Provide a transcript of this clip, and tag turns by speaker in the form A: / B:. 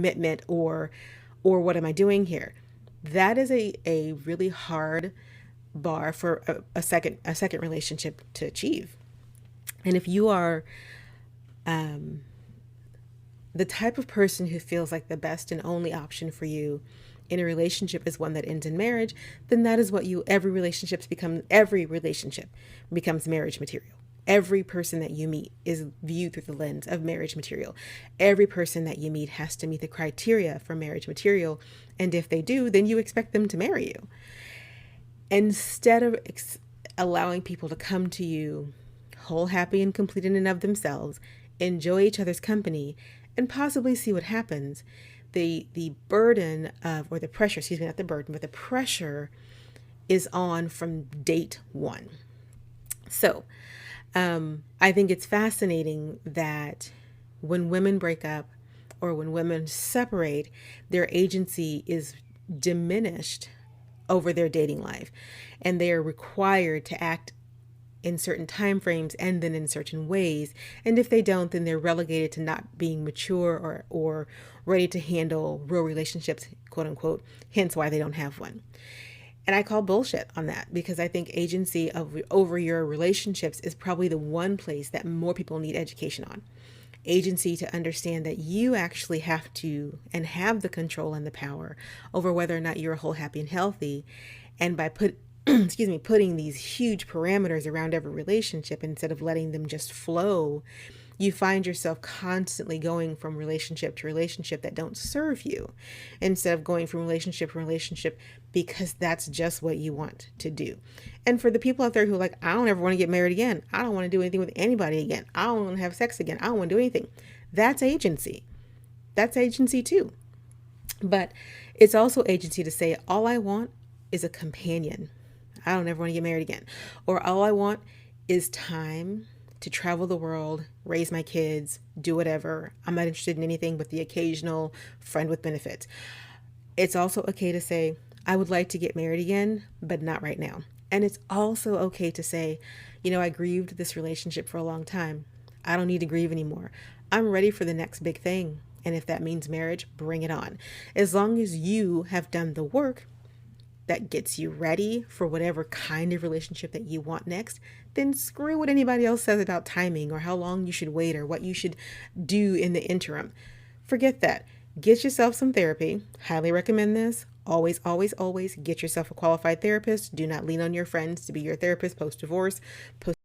A: commitment or what am I doing here? That is a really hard bar for a second relationship to achieve. And if you are the type of person who feels like the best and only option for you in a relationship is one that ends in marriage, then that is what every relationship becomes marriage material. Every person that you meet is viewed through the lens of marriage material. Every person that you meet has to meet the criteria for marriage material. And if they do, then you expect them to marry you. Instead of allowing people to come to you whole, happy, and complete in and of themselves, enjoy each other's company, and possibly see what happens, the burden of, or the pressure, excuse me, not the burden, but the pressure is on from date one. So I think it's fascinating that when women break up or when women separate, their agency is diminished over their dating life, and they are required to act in certain time frames and then in certain ways. And if they don't, then they're relegated to not being mature or ready to handle real relationships, quote unquote, hence why they don't have one. And I call bullshit on that, because I think agency over your relationships is probably the one place that more people need education on. Agency to understand that you actually have to and have the control and the power over whether or not you're whole, happy, and healthy. And by putting these huge parameters around every relationship instead of letting them just flow, you find yourself constantly going from relationship to relationship that don't serve you, instead of going from relationship to relationship because that's just what you want to do. And for the people out there who are like, I don't ever want to get married again, I don't want to do anything with anybody again, I don't want to have sex again, I don't want to do anything, that's agency. That's agency too. But it's also agency to say, all I want is a companion. I don't ever want to get married again. Or all I want is time to travel the world, raise my kids, do whatever. I'm not interested in anything but the occasional friend with benefits. It's also okay to say, I would like to get married again, but not right now. And it's also okay to say, I grieved this relationship for a long time. I don't need to grieve anymore. I'm ready for the next big thing. And if that means marriage, bring it on. As long as you have done the work that gets you ready for whatever kind of relationship that you want next, then screw what anybody else says about timing or how long you should wait or what you should do in the interim. Forget that. Get yourself some therapy. Highly recommend this. Always, always, always get yourself a qualified therapist. Do not lean on your friends to be your therapist post-divorce,